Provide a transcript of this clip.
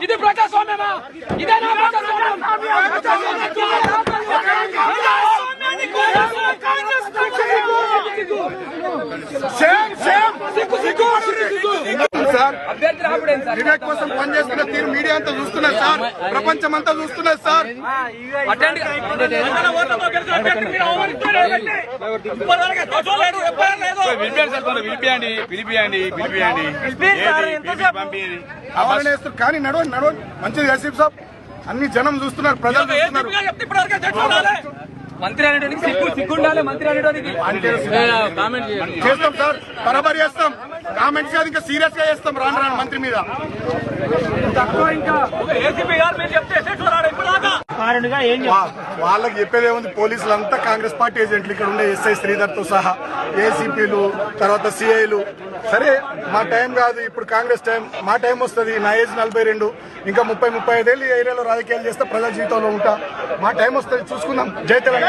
ఇది ప్రజాస్వామ్యమా? ఇదేనా ప్రజాస్వామ్యం? వివేక్ కోసం పనిచేస్తున్న తీరు మీడియా అంతా చూస్తున్నారు సార్, ప్రపంచం అంతా చూస్తున్నారు సార్. కానీ నడవండి మంచిది ఆసిఫ్ సాబ్, అన్ని జనం చూస్తున్నారు, ప్రజలు చూస్తున్నారు. మంత్రి అనేటానికి సిగ్గుండాలి. మంత్రి అనేటానికి చేస్తాం సార్, బరాబర్ చేస్తాం. కామెంట్స్ కాదు, ఇంకా సీరియస్ గా చేస్తాం రాను మంత్రి మీద. వాళ్ళకి చెప్పేది ఏముంది, పోలీసులంతా కాంగ్రెస్ పార్టీ ఏజెంట్లు, ఇక్కడ ఉండే ఎస్ఐ శ్రీధర్ తో సహా ఏసీపీలు, తర్వాత సిఐలు. సరే మా టైం కాదు ఇప్పుడు, కాంగ్రెస్ టైం, మా టైం వస్తుంది. నా ఏజ్ 42, ఇంకా 30-35 ఏళ్ళు ఈ ఏరియాలో రాజకీయాలు చేస్తే ప్రజా జీవితంలో ఉంటా. మా టైం వస్తుంది, చూసుకుందాం. జై తెలంగాణ.